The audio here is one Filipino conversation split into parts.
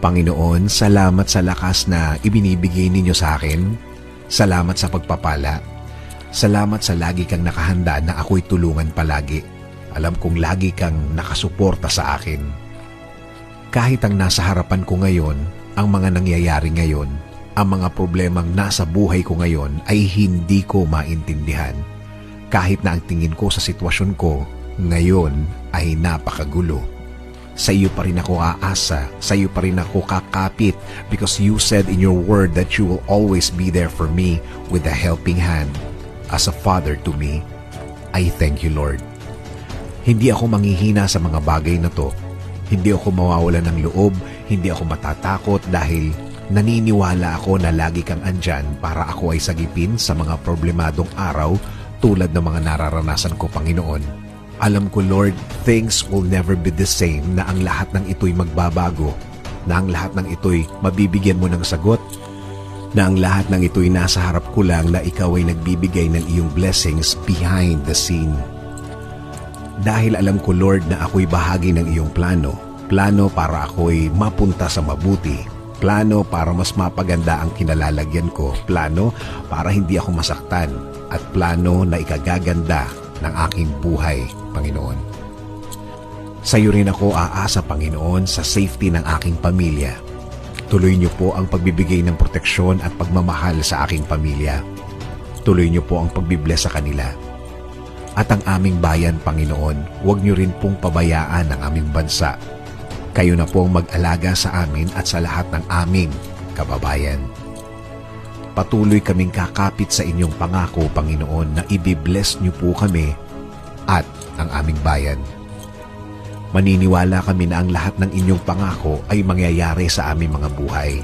Panginoon, salamat sa lakas na ibinibigay ninyo sa akin. Salamat sa pagpapala. Salamat sa lagi kang nakahanda na ako'y tulungan palagi. Alam kong lagi kang nakasuporta sa akin. Kahit ang nasa harapan ko ngayon, ang mga nangyayari ngayon, ang mga problemang nasa buhay ko ngayon ay hindi ko maintindihan. Kahit na ang tingin ko sa sitwasyon ko ngayon ay napakagulo. Sa iyo pa rin ako aasa, sa iyo pa rin ako kakapit because you said in your word that you will always be there for me with a helping hand. As a father to me, I thank you, Lord. Hindi ako manghihina sa mga bagay na to. Hindi ako mawawala ng loob, hindi ako matatakot dahil naniniwala ako na lagi kang andyan para ako ay sagipin sa mga problemadong araw tulad ng mga nararanasan ko, Panginoon. Alam ko, Lord, things will never be the same, na ang lahat ng ito'y magbabago, na ang lahat ng ito'y mabibigyan mo ng sagot, na ang lahat ng ito'y nasa harap ko lang na ikaw ay nagbibigay ng iyong blessings behind the scene. Dahil alam ko, Lord, na ako'y bahagi ng iyong plano. Plano para ako'y mapunta sa mabuti. Plano para mas mapaganda ang kinalalagyan ko. Plano para hindi ako masaktan. At plano na ikagaganda ng aking buhay, Panginoon. Sa iyo rin ako aasa, Panginoon, sa safety ng aking pamilya. Tuloy niyo po ang pagbibigay ng proteksyon at pagmamahal sa aking pamilya. Tuloy niyo po ang pagbibless sa kanila. At ang aming bayan, Panginoon, huwag niyo rin pong pabayaan ang aming bansa. Kayo na po ang mag-alaga sa amin at sa lahat ng aming kababayan. Patuloy kaming kakapit sa inyong pangako, Panginoon, na ibibless niyo po kami at ang aming bayan. Maniniwala kami na ang lahat ng inyong pangako ay mangyayari sa aming mga buhay.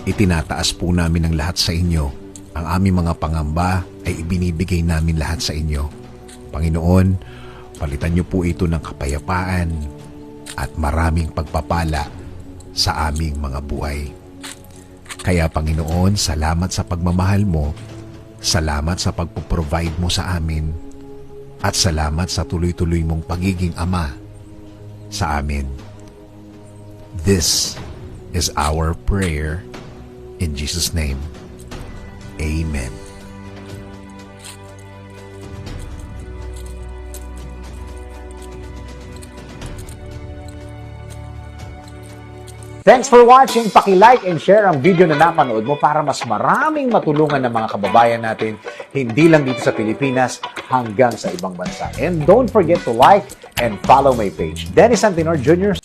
Itinataas po namin ang lahat sa inyo. Ang aming mga pangamba ay ibinibigay namin lahat sa inyo. Panginoon, palitan niyo po ito ng kapayapaan at maraming pagpapala sa aming mga buhay. Kaya Panginoon, salamat sa pagmamahal mo, salamat sa pagpo-provide mo sa amin, at salamat sa tuloy-tuloy mong pagiging ama sa amin. This is our prayer in Jesus' name. Amen. Thanks for watching. Paki-like and share ang video na napanood mo para mas maraming matulungan ng mga kababayan natin, hindi lang dito sa Pilipinas, hanggang sa ibang bansa. And don't forget to like and follow my page, Dennis Antinor Jr.